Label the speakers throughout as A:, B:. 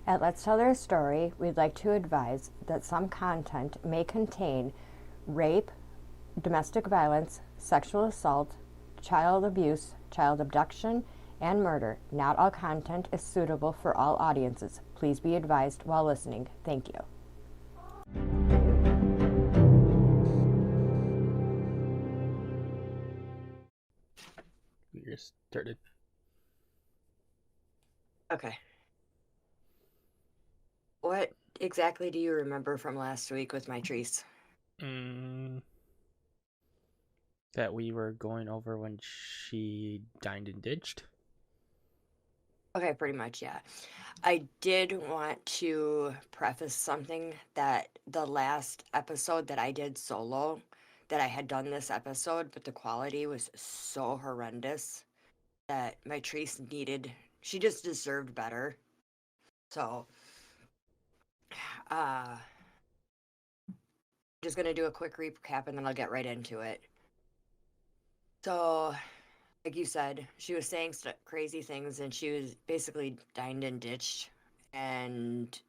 A: At Let's Tell Their Story, we'd like to advise that some content may contain rape, domestic violence, sexual assault, child abuse, child abduction, and murder. Not all content is suitable for all audiences. Please be advised while listening. Thank you.
B: We just started.
C: Okay. What exactly do you remember from last week with Mitrice?
B: That we were going over when she dined and ditched.
C: Okay, pretty much, yeah. I did want to preface something that the last episode that I did solo, that I had done this episode, but the quality was so horrendous that Mitrice she just deserved better. So, uh, just gonna do a quick recap and then I'll get right into it. So, like you said, she was saying crazy things and she was basically dined and ditched. And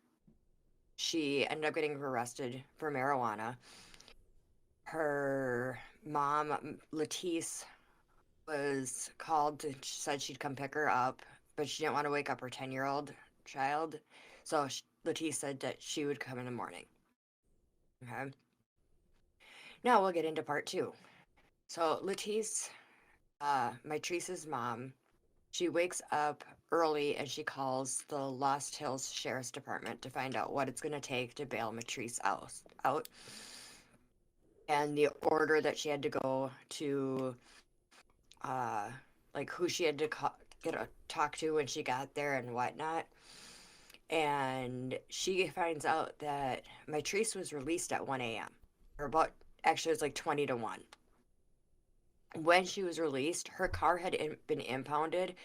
C: she ended up getting arrested for marijuana. Her mom, Letice, was called and said she'd come pick her up, but she didn't want to wake up her 10-year-old child. So Letice said that she would come in the morning. Okay. Now we'll get into part two. So Letice, Mitrice's mom, she wakes up early and she calls the Lost Hills Sheriff's Department to find out what it's going to take to bail Mitrice out. And the order that she had to go to, uh, like who she had to talk to when she got there and whatnot. And she finds out that Mitrice was released at 1 a.m. or about, actually, it was like 20 to 1. When she was released, her car had been impounded.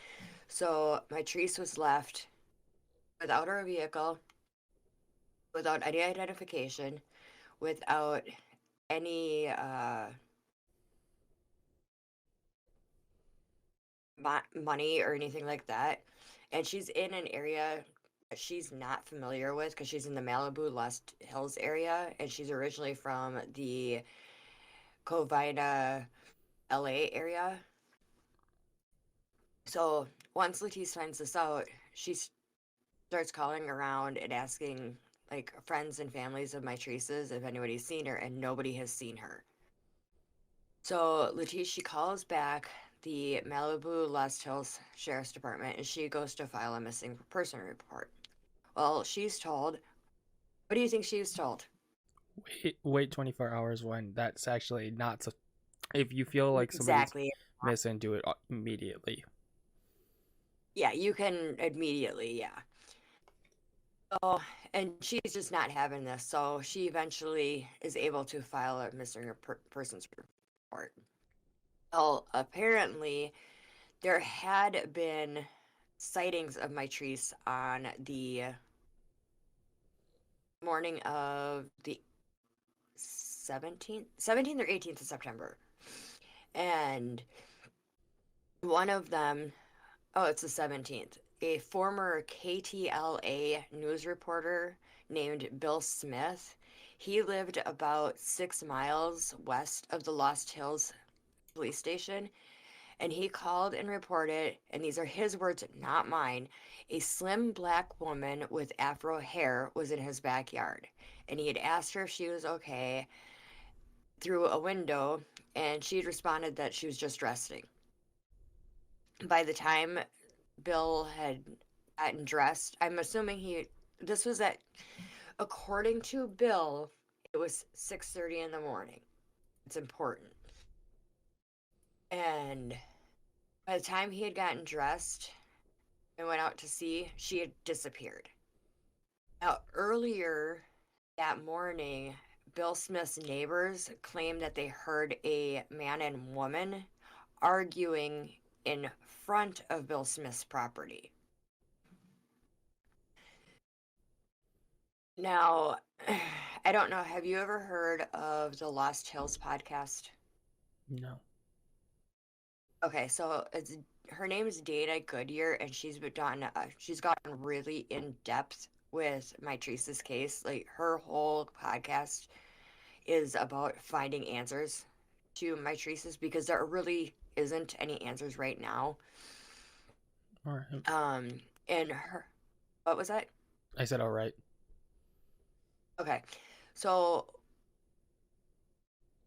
C: So Mitrice was left without her vehicle, without any identification, without any money or anything like that. And she's in an area that she's not familiar with because she's in the Malibu Lost Hills area and she's originally from the Covina, LA area. So once Letice finds this out, she starts calling around and asking like friends and families of Mitrice's if anybody's seen her, and nobody has seen her. So Letice, she calls back the Malibu Lost Hills Sheriff's Department and she goes to file a missing person report. Well, she's told. What do you think she was told?
B: Wait 24 hours when that's actually not. So, if you feel like somebody's
C: Exactly.
B: missing, do it immediately.
C: Yeah, you can immediately, yeah. Oh, and she's just not having this, so she eventually is able to file a missing persons report. Well, apparently, there had been sightings of Mitrice on the morning of the 17th or 18th of September. And one of them, oh, it's the 17th, a former KTLA news reporter named Bill Smith. He lived about 6 miles west of the Lost Hills police station, and he called and reported, and these are his words, not mine, a slim black woman with afro hair was in his backyard. And he had asked her if she was okay through a window, and she had responded that she was just resting. By the time Bill had gotten dressed, I'm assuming this was at, according to Bill, it was 6:30 in the morning. It's important. And by the time he had gotten dressed and went out to see, she had disappeared. Now, earlier that morning, Bill Smith's neighbors claimed that they heard a man and woman arguing in front of Bill Smith's property. Now, I don't know, have you ever heard of the Lost Hills podcast?
B: No.
C: Okay, so her name is Dana Goodyear, and she's gotten really in depth with Mitrice's case. Like, her whole podcast is about finding answers to Mitrice's, because there really isn't any answers right now.
B: All right.
C: And her, what was that?
B: I said all right.
C: Okay. So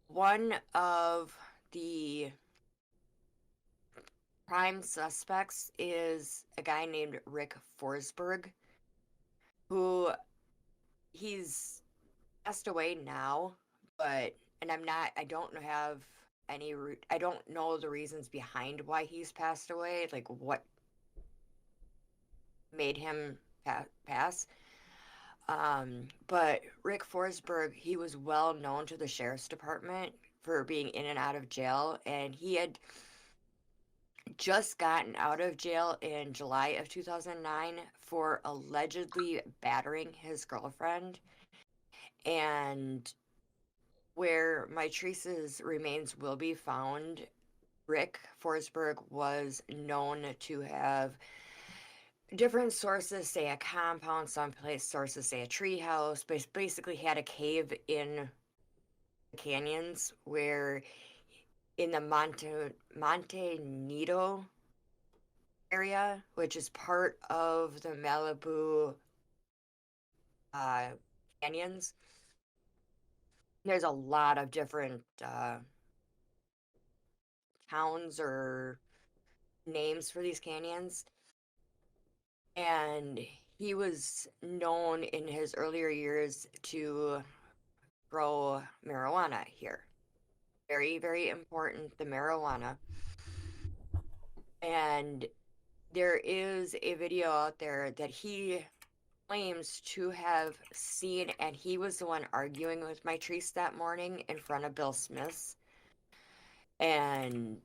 C: one of the prime suspects is a guy named Rick Forsberg, who he's passed away now, but and I don't have I don't know the reasons behind why he's passed away, like what made him pass. But Rick Forsberg, he was well known to the sheriff's department for being in and out of jail, and he had just gotten out of jail in July of 2009 for allegedly battering his girlfriend. And where Mitrice's remains will be found, Rick Forsberg was known to have different sources say a compound, someplace sources say a treehouse, but basically had a cave in the canyons where in the Monte Nido area, which is part of the Malibu uh, canyons. There's a lot of different towns or names for these canyons. And he was known in his earlier years to grow marijuana here. Very, very important, the marijuana. And there is a video out there that he claims to have seen, and he was the one arguing with Mitrice that morning in front of Bill Smith's. And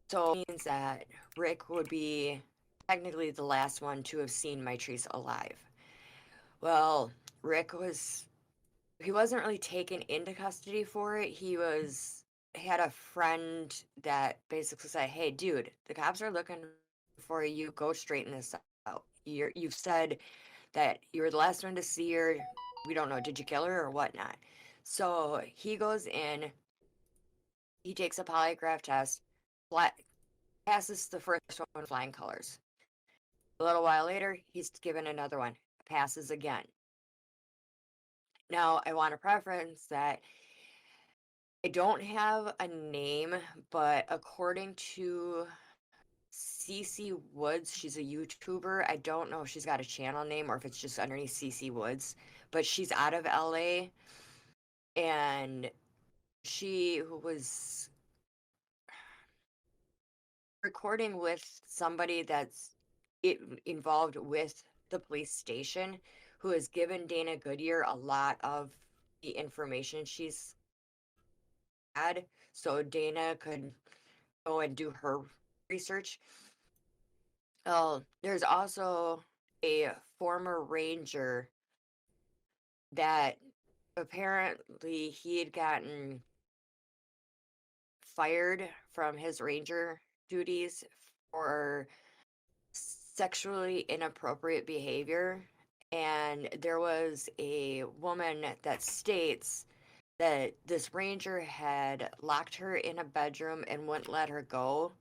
C: so it means that Rick would be technically the last one to have seen Mitrice alive. Well, Rick he wasn't really taken into custody for it. Had a friend that basically said, "Hey, dude, the cops are looking for you. Go straighten this out. You've said that you were the last one to see her. We don't know. Did you kill her or whatnot?" So he goes in. He takes a polygraph test. Passes the first one with flying colors. A little while later, he's given another one. Passes again. Now, I want to preference that I don't have a name, but according to CC Woods, she's a YouTuber. I don't know if she's got a channel name or if it's just underneath CC Woods, but she's out of LA, and she was recording with somebody that's involved with the police station, who has given Dana Goodyear a lot of the information she's had, so Dana could go and do her research. There's also a former ranger that apparently he had gotten fired from his ranger duties for sexually inappropriate behavior. And there was a woman that states that this ranger had locked her in a bedroom and wouldn't let her go.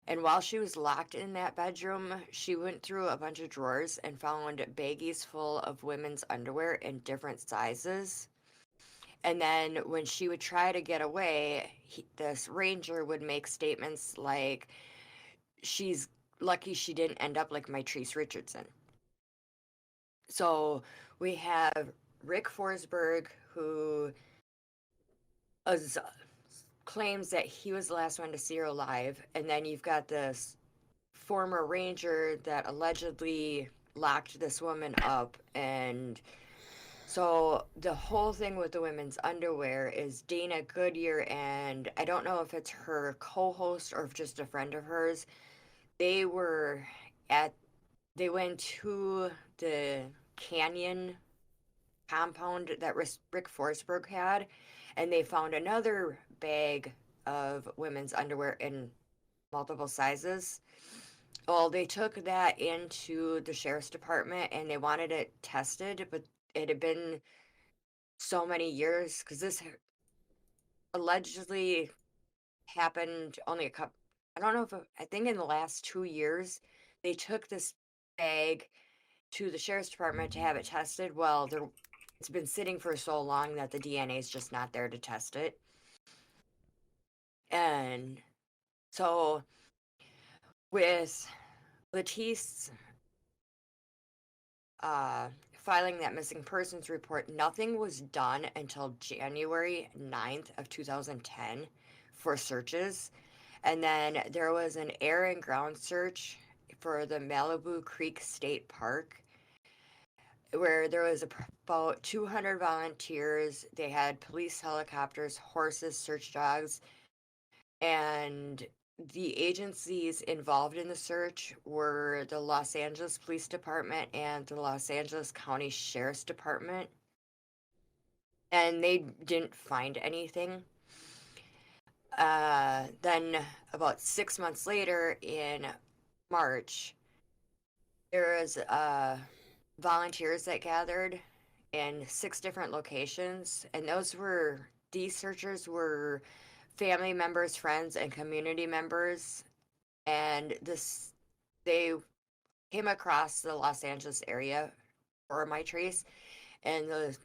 C: And while she was locked in that bedroom, she went through a bunch of drawers and found baggies full of women's underwear in different sizes. And then when she would try to get away, this ranger would make statements like, she's lucky she didn't end up like Mitrice Richardson. So we have Rick Forsberg, who claims that he was the last one to see her alive. And then you've got this former ranger that allegedly locked this woman up. And so the whole thing with the women's underwear is Dana Goodyear, and I don't know if it's her co-host or if just a friend of hers. They went to the canyon compound that Rick Forsberg had, and they found another bag of women's underwear in multiple sizes. Well, they took that into the sheriff's department and they wanted it tested, but it had been so many years because this allegedly happened only a couple. I don't know if I think in the last 2 years they took this bag to the sheriff's department to have it tested. Well, it's been sitting for so long that the DNA is just not there to test it. And so with Latisse uh, filing that missing persons report, nothing was done until January 9th of 2010 for searches. And then there was an air and ground search for the Malibu Creek State Park where there was about 200 volunteers. They had police helicopters, horses, search dogs, and the agencies involved in the search were the Los Angeles Police Department and the Los Angeles County Sheriff's Department. And they didn't find anything. Then, about 6 months later, in March, there was volunteers that gathered in 6 different locations, and these searchers were family members, friends, and community members, and they came across the Los Angeles area for Mitrice, and the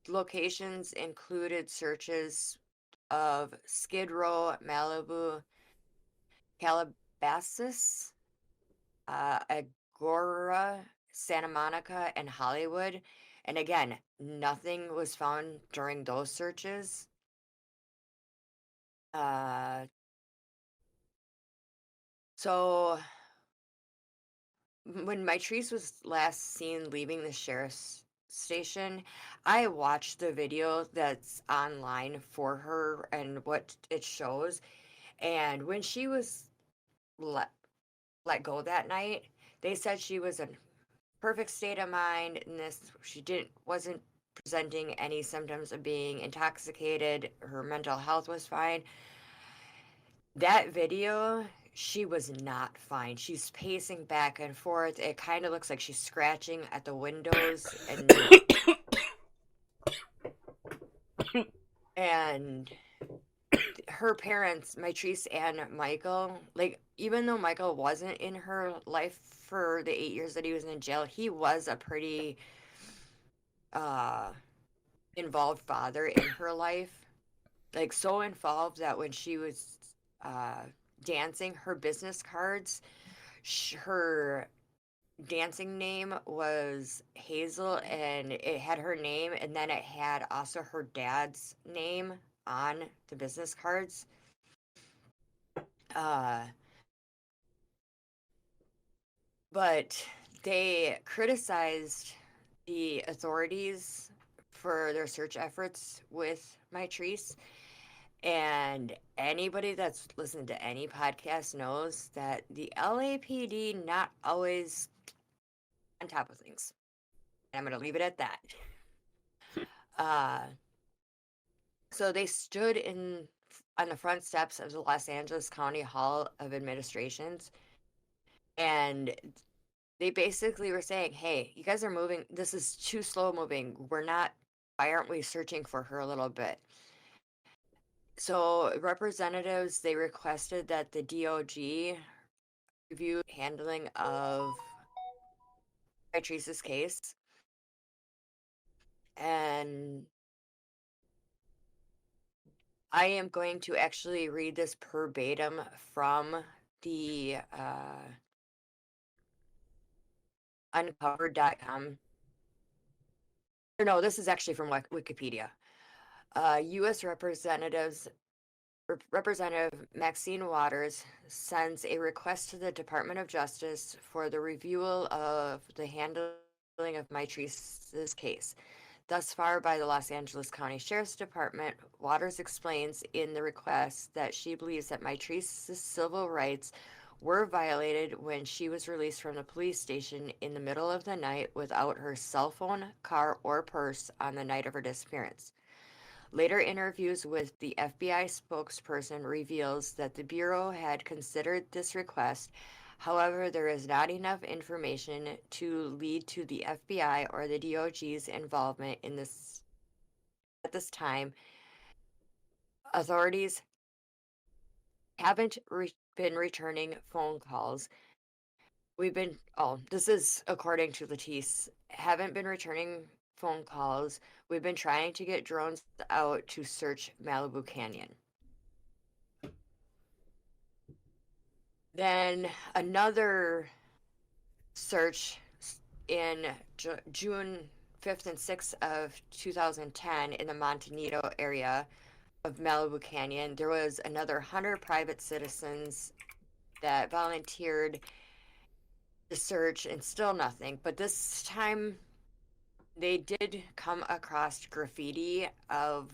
C: locations included searches of Skid Row, Malibu, Calabasas, Agora, Santa Monica, and Hollywood. And again, nothing was found during those searches. Uh, so when Mitrice was last seen leaving the sheriff's station, I watched the video that's online for her and what it shows. And when she was let let go that night, they said she was in perfect state of mind and she didn't wasn't presenting any symptoms of being intoxicated. Her mental health was fine. That video, she was not fine. She's pacing back and forth. It kind of looks like she's scratching at the windows and her parents, Mitrice and Michael, like even though Michael wasn't in her life for the 8 years that he was in jail, he was a pretty uh involved father in her life. Like so involved that when she was uh dancing, her business cards, her dancing name was Hazel and it had her name and then it had also her dad's name on the business cards. Uh but they criticized the authorities for their search efforts with Mitrice. And anybody that's listened to any podcast knows that the LAPD not always on top of things. And I'm going to leave it at that. Uh, so they stood on the front steps of the Los Angeles County Hall of Administrations, and they basically were saying, "Hey, you guys are moving. This is too slow moving. We're not. Why aren't we searching for her a little bit?" So representatives they requested that the DOG review handling of Patrice's case, and I am going to actually read this verbatim from the uncovered.com. Or no, this is actually from Wikipedia. U.S. Representative Maxine Waters sends a request to the Department of Justice for the review of the handling of Mitrice's case. Thus far, by the Los Angeles County Sheriff's Department, Waters explains in the request that she believes that Mitrice's civil rights were violated when she was released from the police station in the middle of the night without her cell phone, car, or purse on the night of her disappearance. Later interviews with the FBI spokesperson reveals that the Bureau had considered this request. However, there is not enough information to lead to the FBI or the DOJ's involvement in this at this time. Authorities haven't been returning phone calls. This is according to Latisse, haven't been returning phone calls. We've been trying to get drones out to search Malibu Canyon. Then another search in June 5th and 6th of 2010 in the Montanito area of Malibu Canyon. There was another 100 private citizens that volunteered to search and still nothing. But this time they did come across graffiti of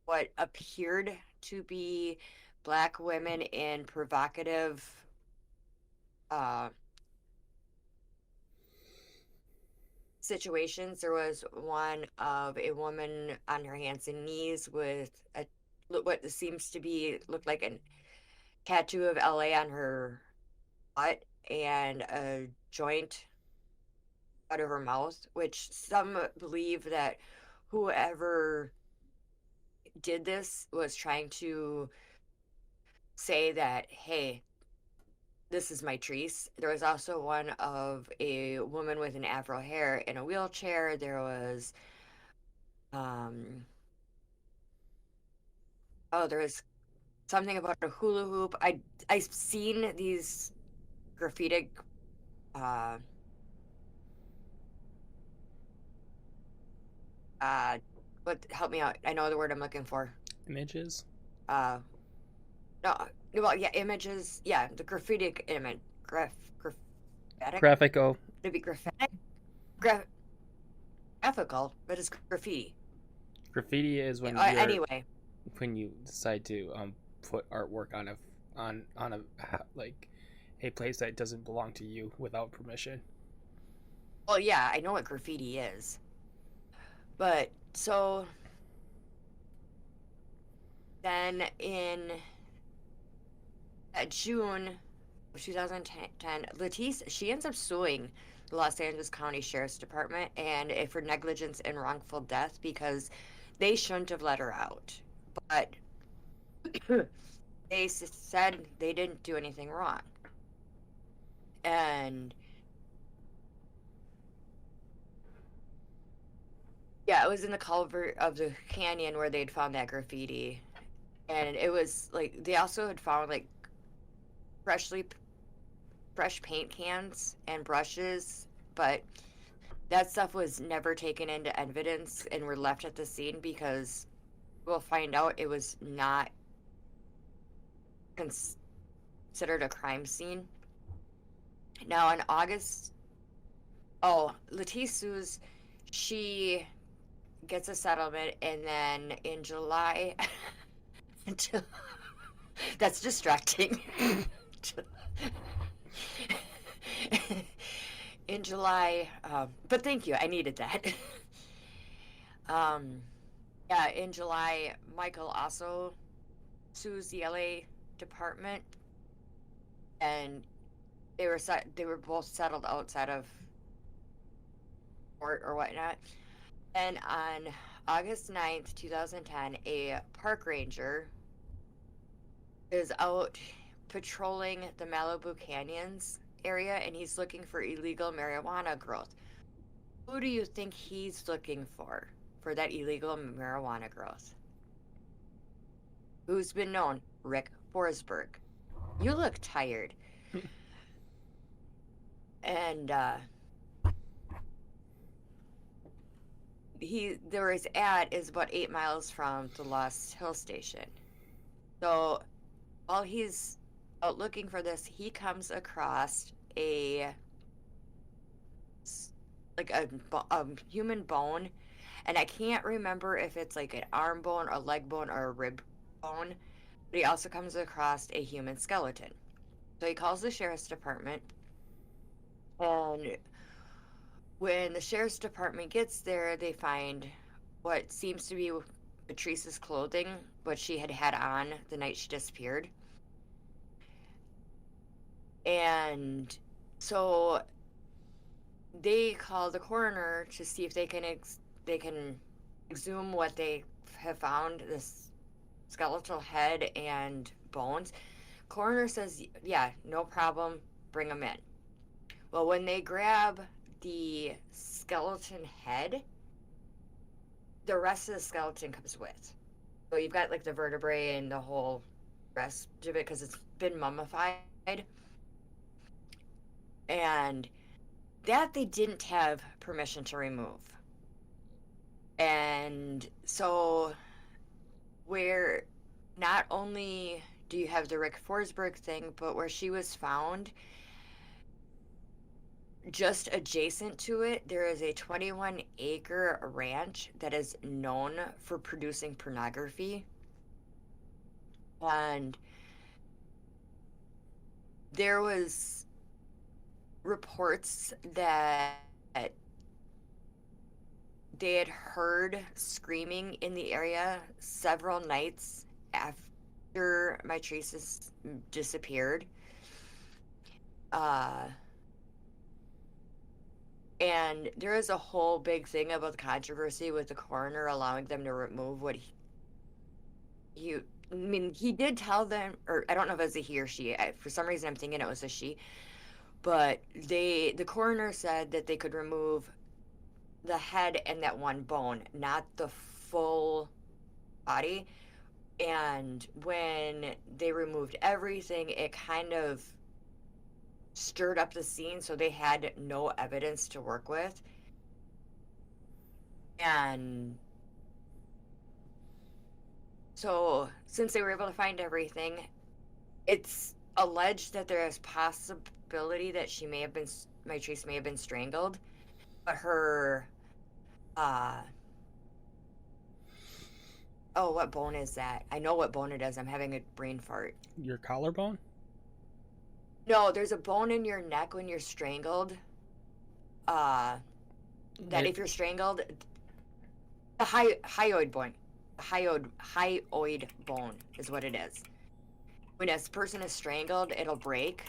C: what appeared to be Black women in provocative situations. There was one of a woman on her hands and knees with what seems to be looked like a tattoo of LA on her butt and a joint out of her mouth, which some believe that whoever did this was trying to say that, hey, this is Mitrice. There was also one of a woman with an afro hair in a wheelchair. There was, there was something about a hula hoop. I've seen these graffiti, what, help me out. I know the word I'm looking for.
B: Images?
C: No, well, yeah, images. Yeah, the graffiti image. Graphic?
B: Graphico.
C: It'd be graphic? Graphical, but it's graffiti.
B: Graffiti is when
C: Anyway.
B: When you decide to put artwork on a like a place that doesn't belong to you without permission.
C: Well, yeah, I know what graffiti is. But so then in June of 2010, Latisse, she ends up suing the Los Angeles County Sheriff's Department and for negligence and wrongful death because they shouldn't have let her out. But they said they didn't do anything wrong. And yeah, it was in the culvert of the canyon where they'd found that graffiti. And it was like, they also had found like fresh paint cans and brushes, but that stuff was never taken into evidence and were left at the scene because we'll find out it was not considered a crime scene. Now in August, Latisse sues, she gets a settlement, and then in July, that's distracting. In July, but thank you, I needed that. Yeah, in July, Michael also sues the LA department, and they were both settled outside of court or whatnot. And on August 9th, 2010, a park ranger is out patrolling the Malibu Canyons area, and he's looking for illegal marijuana growth. Who do you think he's looking for that illegal marijuana growth? Who's been known? Rick Forsberg. You look tired. And where he's at is about 8 miles from the Lost Hill Station. So while he's out looking for this, he comes across a human bone, and I can't remember if it's like an arm bone, a leg bone, or a rib bone, but he also comes across a human skeleton. So he calls the sheriff's department, and when the sheriff's department gets there, they find what seems to be Mitrice's clothing, what she had had on the night she disappeared. And so they call the coroner to see if they can exhume what they have found, this skeletal head and bones. Coroner says, yeah, no problem, bring them in. Well, when they grab the skeleton head, the rest of the skeleton comes with. So you've got like the vertebrae and the whole rest of it because it's been mummified. And that they didn't have permission to remove. And so, where not only do you have the Rick Forsberg thing, but where she was found, just adjacent to it, there is a 21-acre ranch that is known for producing pornography. And there was reports that they had heard screaming in the area several nights after Mitrice disappeared. And there is a whole big thing about the controversy with the coroner allowing them to remove what he did tell them, or I don't know if it was a he or she. For some reason, I'm thinking it was a she. But the coroner said that they could remove the head and that one bone, not the full body. And when they removed everything, it kind of stirred up the scene, so they had no evidence to work with. And so since they were able to find everything, it's alleged that there is possibility that Mitrice may have been strangled, but her oh, what bone is that? I know what bone it is. I'm having a brain fart.
B: Your collarbone?
C: No, there's a bone in your neck when you're strangled. That if you're strangled, the hyoid bone. Hyoid bone is what it is. When a person is strangled, it'll break.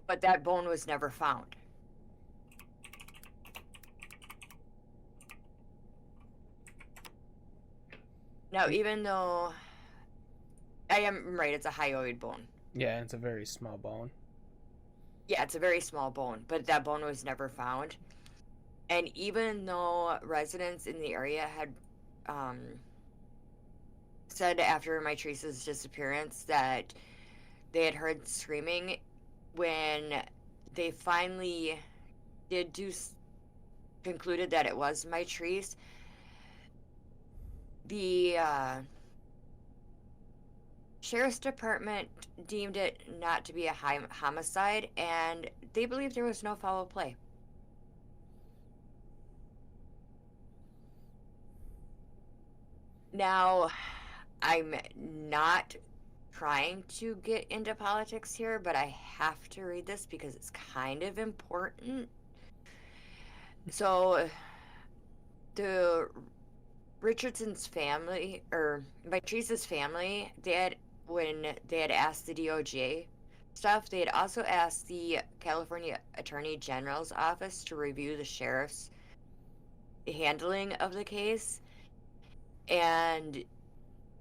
C: But that bone was never found. Now, even though I am right, it's a hyoid bone.
B: Yeah, it's a very small bone.
C: Yeah, it's a very small bone, but that bone was never found. And even though residents in the area had said after Mitrice's disappearance that they had heard screaming, when they finally concluded that it was Mitrice, the sheriff's department deemed it not to be a homicide, and they believed there was no foul play. Now, I'm not trying to get into politics here, but I have to read this because it's kind of important. So, the Richardson's family, or Mitrice's family, when they had asked the DOJ stuff, they had also asked the California Attorney General's office to review the sheriff's handling of the case. And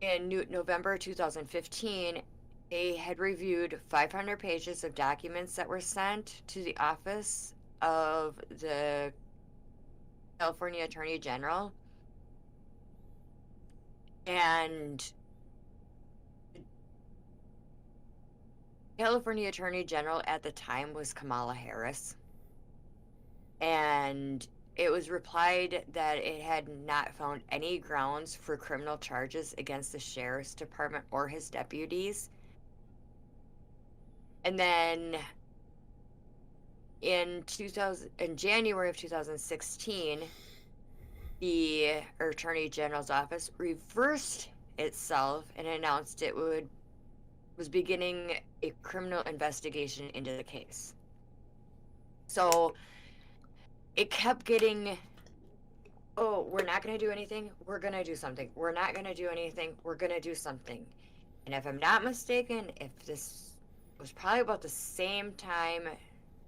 C: in November 2015, they had reviewed 500 pages of documents that were sent to the office of the California Attorney General. And California Attorney General at the time was Kamala Harris. And it was replied that it had not found any grounds for criminal charges against the sheriff's department or his deputies. And then in January of 2016, the Attorney General's office reversed itself and announced it was beginning a criminal investigation into the case. So it kept getting oh, we're not going to do anything, we're going to do something. We're not going to do anything, we're going to do something. And if I'm not mistaken, if this was probably about the same time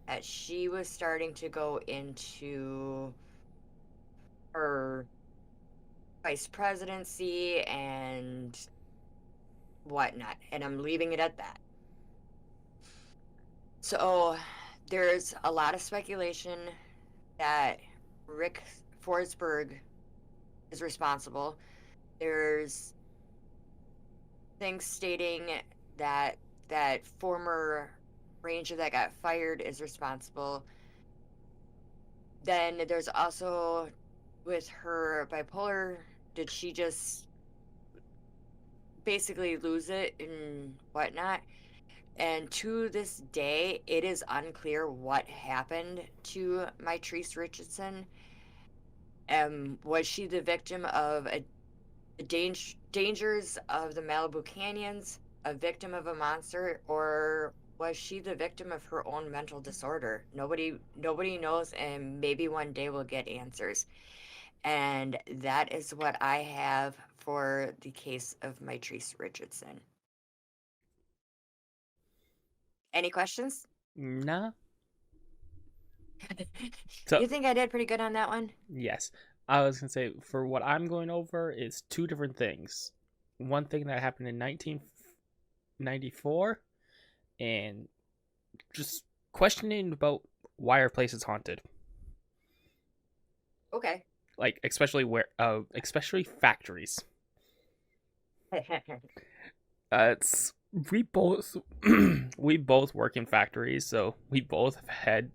C: that she was starting to go into her vice presidency and whatnot. And I'm leaving it at that. So there's a lot of speculation that Rick Forsberg is responsible. There's things stating that that former ranger that got fired is responsible. Then there's also with her bipolar, did she just basically lose it and whatnot? And to this day, it is unclear what happened to Mitrice Richardson. Was she the victim of the dangers of the Malibu Canyons, a victim of a monster, or was she the victim of her own mental disorder? Nobody knows, and maybe one day we'll get answers. And that is what I have for the case of Mitrice Richardson. Any questions?
B: Nah. So,
C: You think I did pretty good on that one?
B: yes. I was going to say, for what I'm going over, is two different things. One thing that happened in 1994, and just questioning about why our place is haunted.
C: Okay.
B: Like, especially factories. It's we both we both work in factories, so we both have had.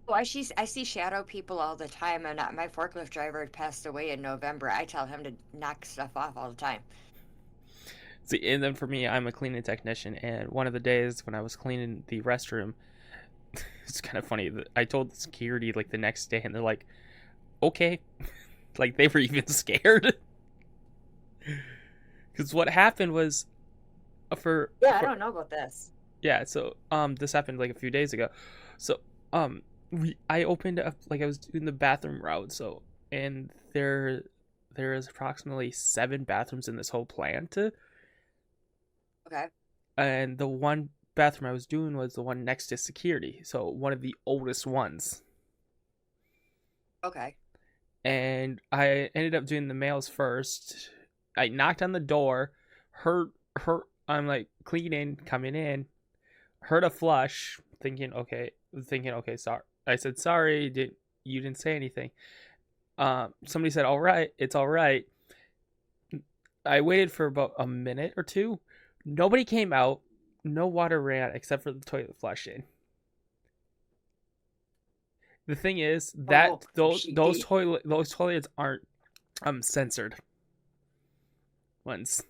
C: Oh, I see shadow people all the time, and my forklift driver had passed away in November. I tell him to knock stuff off all the time.
B: See, and then for me, I'm a cleaning technician, and one of the days when I was cleaning the restroom, it's kind of funny. I told the security like the next day, and they're like, "Okay," like they were even scared. Because what happened was,
C: I don't know about this.
B: Yeah, so this happened like a few days ago. So I opened up, like I was doing the bathroom route, so and there is approximately 7 bathrooms in this whole plant.
C: Okay.
B: And the one bathroom I was doing was the one next to security, so one of the oldest ones.
C: Okay.
B: And I ended up doing the males first. I knocked on the door, heard I'm like cleaning, coming in, heard a flush, thinking okay, sorry. I said sorry, you didn't say anything. Somebody said all right, it's all right. I waited for about a minute or two. Nobody came out. No water ran except for the toilet flushing. The thing is that those toilets aren't censored ones.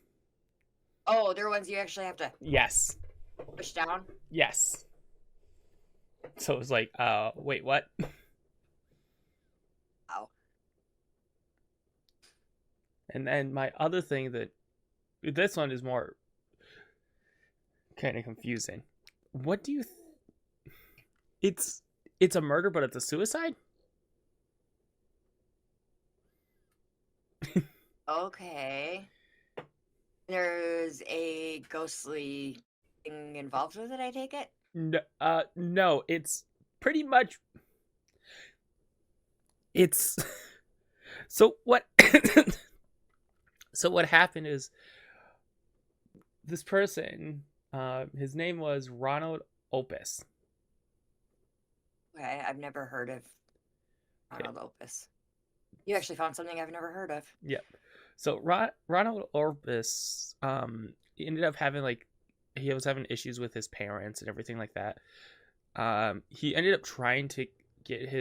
C: Oh, they're ones you actually have to
B: Yes.
C: push down?
B: Yes. So it was like, wait, what?
C: Oh.
B: And then my other thing this one is more kind of confusing. What do you it's a murder, but it's a suicide?
C: Okay. There's a ghostly thing involved with it, I take it?
B: No, it's pretty much it's so what so what happened is this person, his name was Ronald Opus.
C: Okay, I've never heard of Ronald Opus. You actually found something I've never heard of.
B: Yep. So Ronald Opus he ended up having he was having issues with his parents and everything like that. He ended up trying to get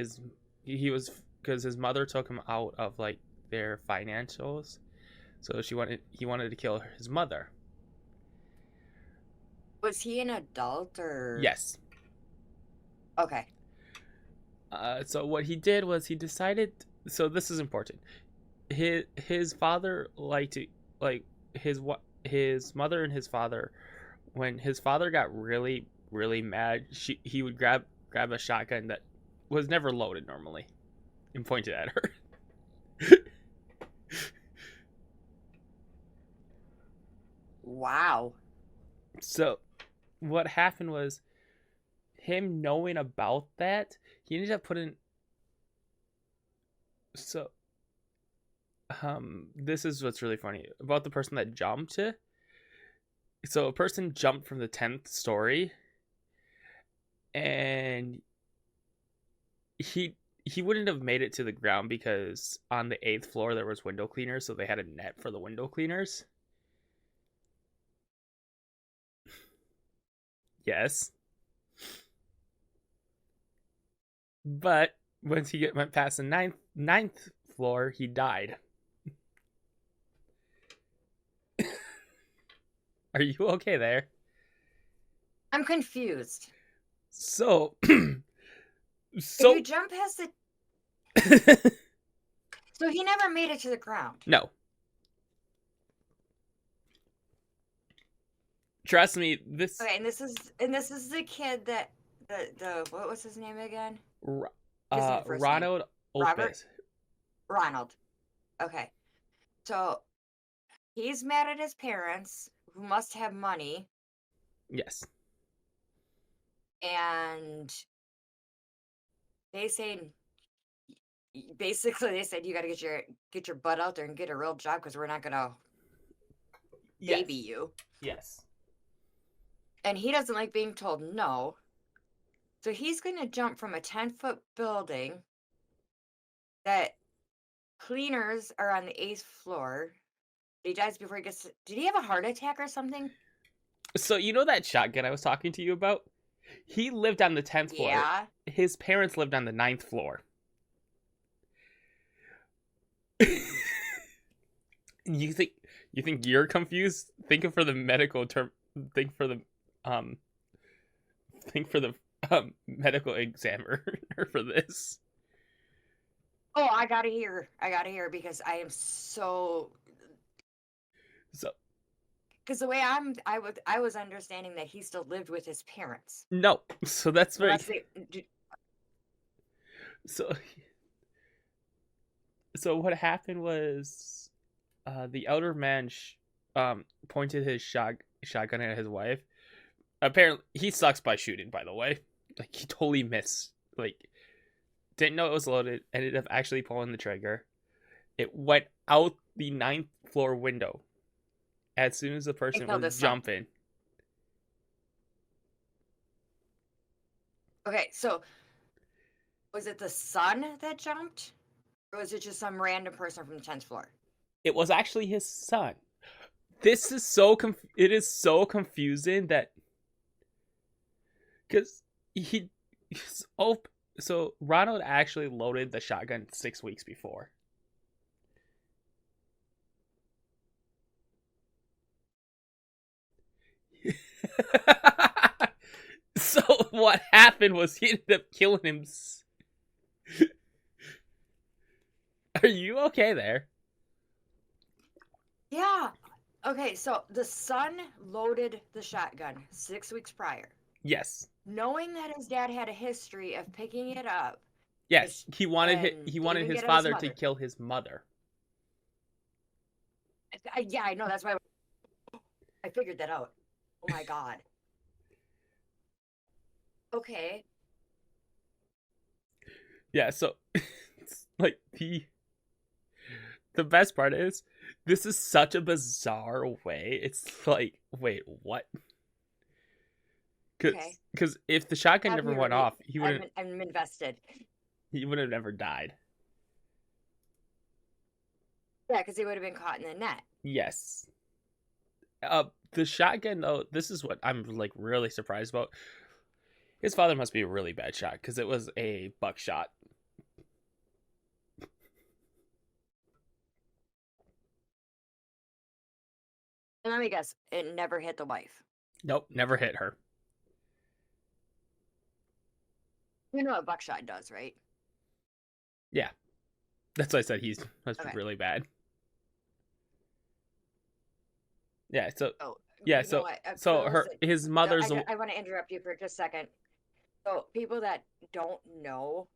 B: because his mother took him out of their financials, so he wanted to kill his mother.
C: Was he an adult or?
B: Yes.
C: Okay.
B: So what he did was he decided. So this is important. His father his mother and his father. When his father got really, really mad, he would grab a shotgun that was never loaded normally. and pointed at her.
C: Wow.
B: So what happened was, him knowing about that, he ended up putting, so this is what's really funny about the person that jumped. So a person jumped from the 10th story, and he wouldn't have made it to the ground because on the 8th floor there was window cleaners, so they had a net for the window cleaners. Yes. But once he went past the ninth floor, he died. Are you okay there?
C: I'm confused.
B: So,
C: If
B: so
C: you jump past the... So he never made it to the ground.
B: no. Trust me, this
C: Okay, and this is the kid that the what was his name again? His first name.
B: Ronald
C: Robert?
B: Opus.
C: Ronald. Okay. So he's mad at his parents, who must have money,
B: Yes.
C: and they say, basically they said, you got to get your butt out there and get a real job, because we're not gonna baby you.
B: Yes.
C: And he doesn't like being told no. So he's going to jump from a 10-foot building that cleaners are on the 8th floor. He dies before he gets to... Did he have a heart attack or something?
B: So you know that shotgun I was talking to you about? He lived on the 10th floor.
C: Yeah.
B: His parents lived on the 9th floor. You think you're confused? Think for the medical term. Think for the medical examiner for this.
C: Oh, I gotta hear, because I am so...
B: So
C: Because the way I was understanding that he still lived with his parents.
B: no, so that's very... So what happened was, the elder man pointed his shotgun at his wife. Apparently, he sucks by shooting, by the way. Like, he totally missed. Like, didn't know it was loaded. Ended up actually pulling the trigger. It went out the 9th floor window as soon as the person was jumping.
C: Okay, so was it the son that jumped? Or was it just some random person from the 10th floor?
B: It was actually his son. This is it is so confusing that... Because so Ronald actually loaded the shotgun 6 weeks before. So what happened was he ended up killing him. Are you okay there?
C: Yeah. Okay, so the son loaded the shotgun 6 weeks prior.
B: Yes.
C: Knowing that his dad had a history of picking it up.
B: Yes, he wanted his father to kill his mother.
C: Yeah, I know. That's why I figured that out. Oh my god. Okay.
B: Yeah, so like the best part is, this is such a bizarre way. It's like, wait, what? Because if the shotgun never went off, he wouldn't.
C: I'm invested.
B: He would have never died.
C: Yeah, because he would have been caught in the net.
B: Yes. The shotgun, though, this is what I'm like really surprised about. His father must be a really bad shot, because it was a buckshot.
C: And let me guess, it never hit the wife.
B: Nope, never hit her.
C: You know what buckshot does, right?
B: Yeah. That's why I said he's must be really bad. Yeah, so his mother's...
C: I want to interrupt you for just a second. So people that don't know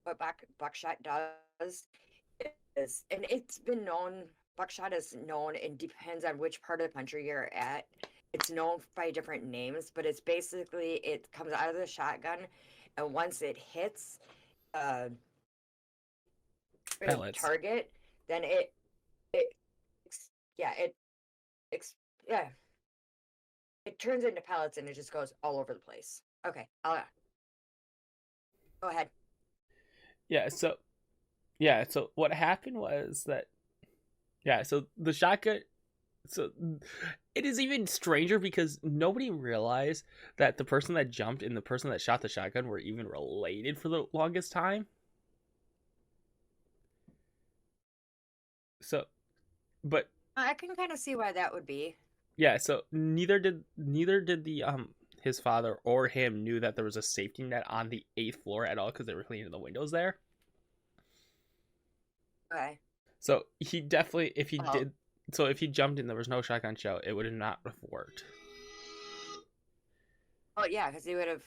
C: what buckshot does, was is, and it's been known, buckshot is known, and depends on which part of the country you're at. It's known by different names, but it's basically, it comes out of the shotgun, and once it hits uh, a
B: Pellets.
C: target, then it yeah, yeah, it turns into pellets and it just goes all over the place. Okay, I'll go ahead.
B: So what happened was that so the shotgun. So it is even stranger because nobody realized that the person that jumped and the person that shot the shotgun were even related for the longest time. So, but
C: I can kind of see why that would be.
B: yeah, so neither did the his father or him knew that there was a safety net on the 8th floor at all because they were cleaning the windows there.
C: Okay.
B: So he definitely, if he jumped and there was no shotgun shell, it would have not have worked.
C: Oh yeah, because he would have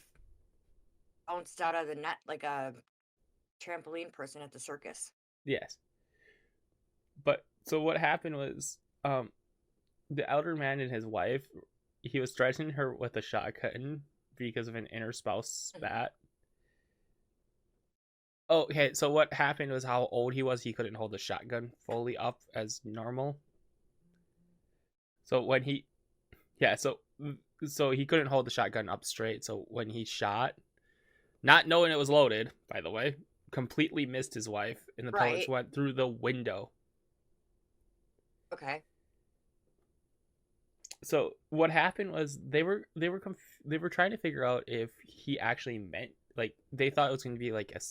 C: bounced out of the net like a trampoline person at the circus.
B: Yes. But so what happened was, the elder man and his wife, he was threatening her with a shotgun because of an interspouse spat. Okay, so what happened was how old he was, he couldn't hold the shotgun fully up as normal. So when he, so he couldn't hold the shotgun up straight. So when he shot, not knowing it was loaded, by the way, completely missed his wife, and the pellets went through the window.
C: Okay.
B: So what happened was they were trying to figure out if he actually meant, like, they thought it was going to be like a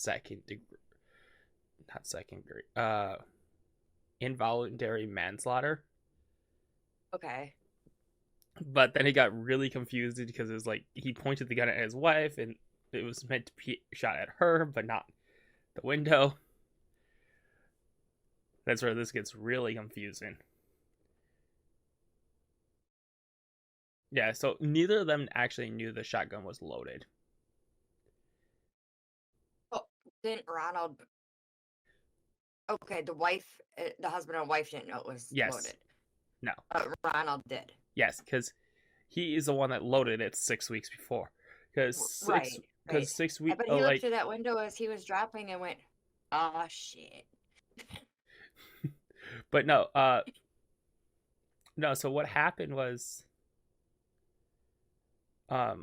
B: involuntary manslaughter.
C: Okay.
B: But then he got really confused because it was like he pointed the gun at his wife and it was meant to be shot at her, but not the window. That's where this gets really confusing. Yeah, so neither of them actually knew the shotgun was loaded.
C: Well, didn't Ronald? Okay, the husband and wife didn't know it was loaded.
B: No.
C: Ronald did.
B: Yes, because he is the one that loaded it 6 weeks before. Because 6 weeks.
C: But he looked through that window as he was dropping and went, "Oh shit."
B: But no, no. So what happened was, so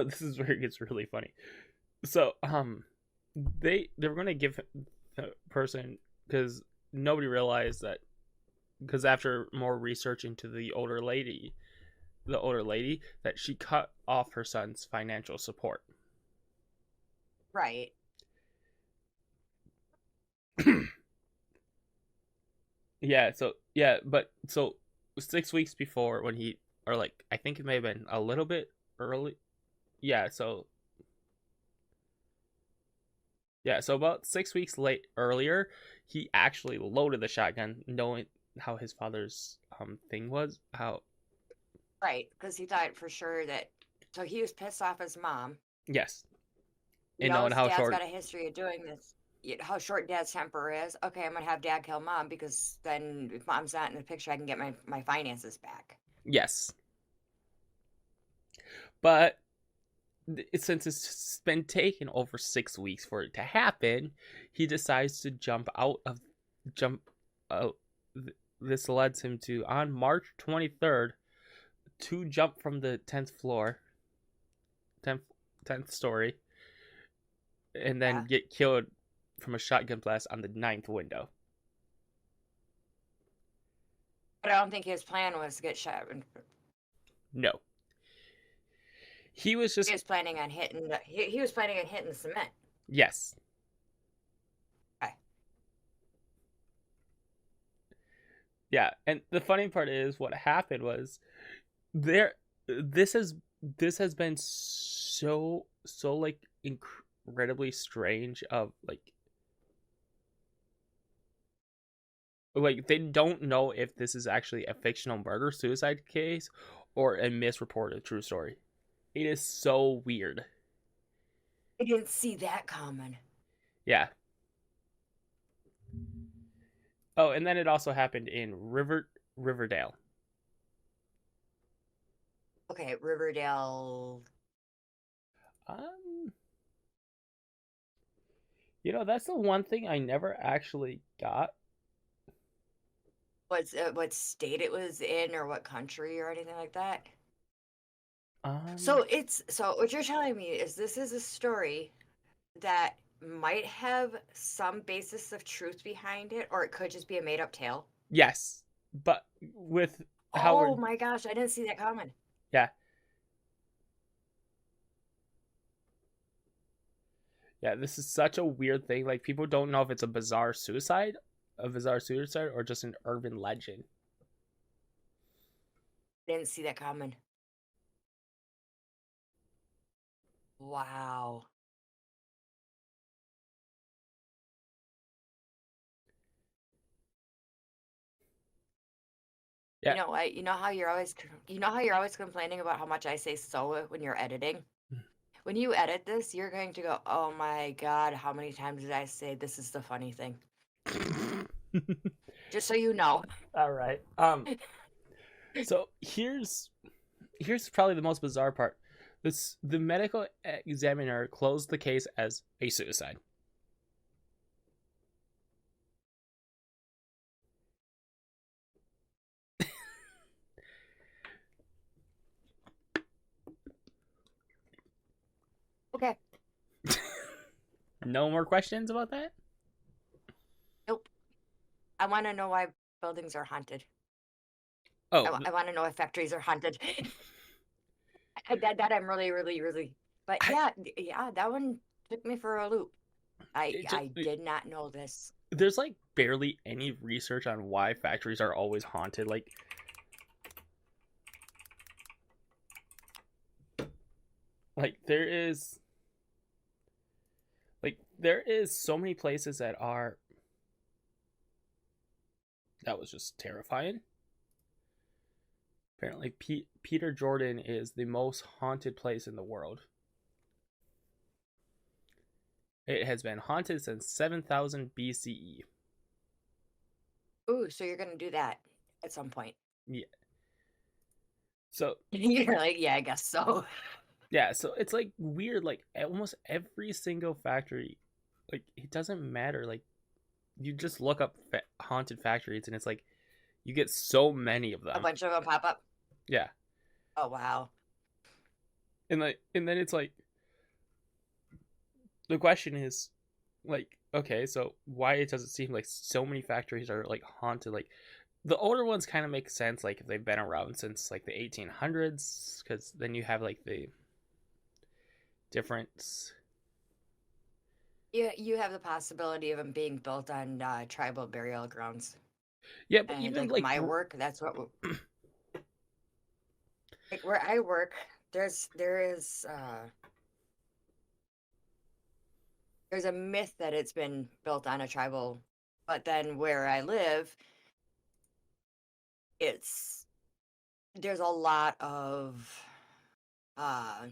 B: this is where it gets really funny. So, they were going to give the person, because nobody realized that, because after more research into the older lady, that she cut off her son's financial support.
C: Right.
B: But 6 weeks before, when he, or like, I think it may have been a little bit early. So about 6 weeks earlier, he actually loaded the shotgun, knowing how his father's thing was.
C: Right, because he thought for sure that. So he was pissed off his mom.
B: Yes. And knowing how
C: Dad's got a history of doing this. How short Dad's temper is. Okay, I'm gonna have Dad kill Mom, because then if Mom's not in the picture, I can get my finances back.
B: Yes. But since it's been taken over 6 weeks for it to happen, he decides to jump. This leads him to, on March 23rd, to jump from the 10th story, and then get killed from a shotgun blast on the 9th window.
C: But I don't think his plan was to get shot.
B: No. He was
C: planning on hitting the cement.
B: Yes.
C: Okay.
B: Yeah, and the funny part is what happened was this has been so like incredibly strange of like they don't know if this is actually a fictional murder suicide case or a misreported true story. It is so weird.
C: I didn't see that coming.
B: Yeah. Oh, and then it also happened in Riverdale.
C: Okay, Riverdale.
B: Um, that's the one thing I never actually got.
C: What state it was in, or what country, or anything like that?
B: Um,
C: So what you're telling me is this is a story that might have some basis of truth behind it, or it could just be a made up tale.
B: yes, but with
C: Oh
B: Howard,
C: my gosh, I didn't see that coming.
B: yeah, yeah, this is such a weird thing. Like people don't know if it's a bizarre suicide, or just an urban legend.
C: Didn't see that coming. Wow.
B: Yeah.
C: You know what? You know how you're always complaining about how much I say so when you're editing? When you edit this, you're going to go, "Oh my God, how many times did I say this is the funny thing?" Just so you know.
B: All right. So here's probably the most bizarre part. The medical examiner closed the case as a suicide.
C: Okay.
B: No more questions about that?
C: Nope. I want to know why buildings are haunted.
B: Oh,
C: I want to know if factories are haunted. That I'm really, really, really. But
B: I
C: yeah, that one took me for a loop. I
B: it just
C: I did not know this.
B: there's like barely any research on why factories are always haunted. Like there is so many places that was just terrifying. Apparently, Peter Jordan is the most haunted place in the world. It has been haunted since 7000 BCE.
C: Ooh, so you're gonna do that at some point.
B: Yeah. So
C: You're like, yeah, I guess so.
B: yeah, so it's like weird. Like almost every single factory, like it doesn't matter. Like you just look up haunted factories, and it's like you get so many of
C: A
B: them.
C: bunch of them pop up.
B: Yeah,
C: Oh wow.
B: and then it's like the question is, like, okay, so why does it seem like so many factories are like haunted? Like the older ones kind of make sense, like if they've been around since like the 1800s, because then you have like the different.
C: You have the possibility of them being built on tribal burial grounds,
B: Yeah, but
C: and
B: even
C: like
B: like
C: my work, that's what like where I work. There's a myth that it's been built on a tribal, but then where I live, it's there's a lot of uh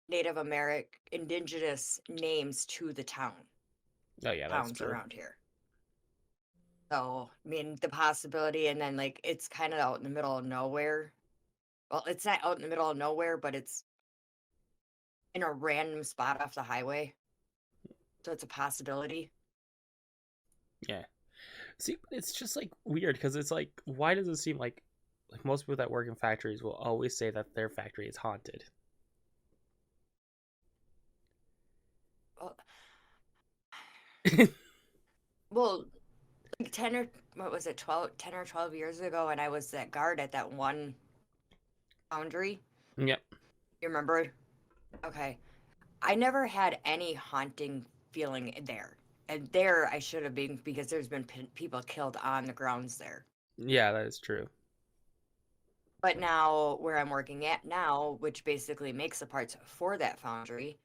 C: Native American indigenous names to the
B: oh yeah, that's
C: towns
B: true.
C: around here. So, I mean, the possibility, and then like it's kind of out in the middle of nowhere. Well, it's not out in the middle of nowhere, but it's in a random spot off the highway. So it's a possibility.
B: Yeah. See, it's just like weird because it's like, why does it seem like most people that work in factories will always say that their factory is haunted?
C: Well, well, like 10 or what was it, 12, 10 or 12 years ago, and I was that guard at that one foundry.
B: Yep.
C: You remember? Okay. I never had any haunting feeling there. And there I should have been because there's been people killed on the grounds there.
B: Yeah, that is true.
C: But now, where I'm working at now, which basically makes the parts for that foundry,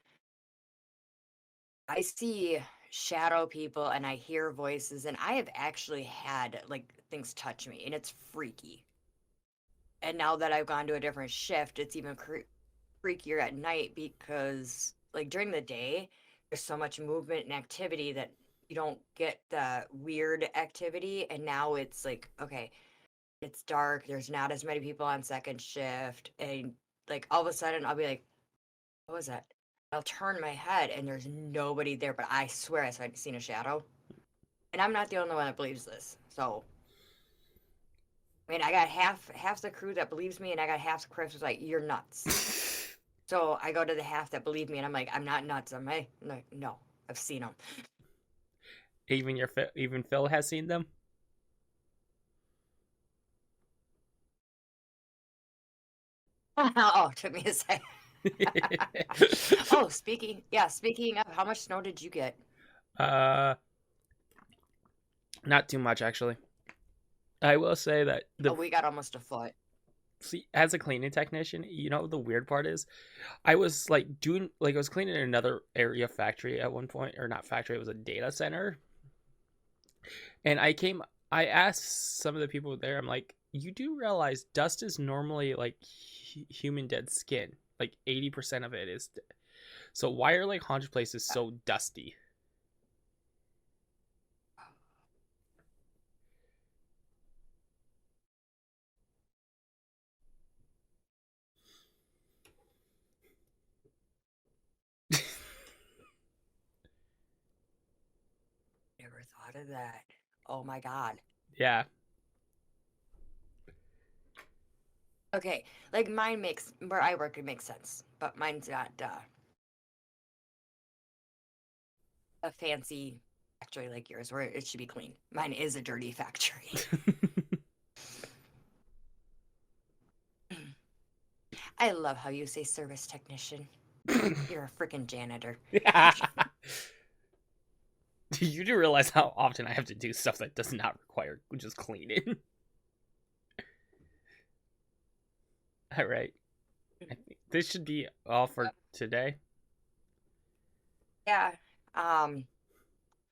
C: I see shadow people and I hear voices, and I have actually had like things touch me, and it's freaky. And now that I've gone to a different shift, it's even freakier at night because, like, during the day, there's so much movement and activity that you don't get the weird activity. And now it's like, okay, it's dark. There's not as many people on second shift. And like all of a sudden I'll be like, what was that? I'll turn my head and there's nobody there, but I swear I've seen a shadow. And I'm not the only one that believes this. So, I mean, I got half the crew that believes me, and I got half the crew that's like, you're nuts. So I go to the half that believe me, and I'm like, I'm not nuts, am I? I'm like, no, I've seen them.
B: Even Phil has seen them.
C: Oh, took me a second. Oh, speaking of, how much snow did you get?
B: Not too much actually. I will say that
C: We got almost a foot.
B: See, as a cleaning technician, you know the weird part is, I was I was cleaning another area factory at one point, or not factory, it was a data center, and I asked some of the people there, I'm like, you do realize dust is normally like human dead skin, like 80% of it is, so why are like haunted places so dusty?
C: Never thought of that. Oh my God.
B: Yeah.
C: Okay, like mine makes, where I work, it makes sense, but mine's not a fancy factory like yours where it should be clean. Mine is a dirty factory. I love how you say service technician. You're a freaking janitor.
B: Yeah. You do realize how often I have to do stuff that does not require just cleaning. All right. I think this should be all for today.
C: Yeah. If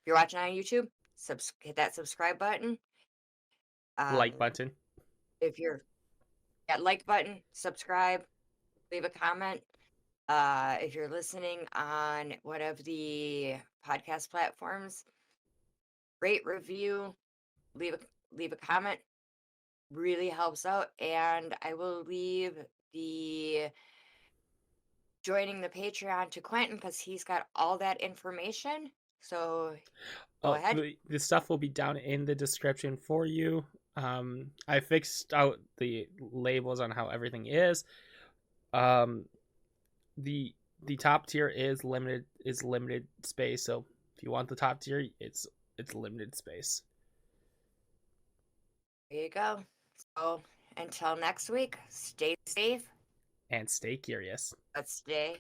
C: you're watching on YouTube, hit that subscribe button.
B: Like button.
C: If you're like button, subscribe, leave a comment. If you're listening on one of the podcast platforms, rate, review, leave a comment. Really helps out. And I will leave the joining the Patreon to Quentin because he's got all that information. So go ahead.
B: The stuff will be down in the description for you. I fixed out the labels on how everything is. The top tier is limited space, so if you want the top tier, it's limited space.
C: There you go. So until next week, stay safe
B: And stay curious.
C: but stay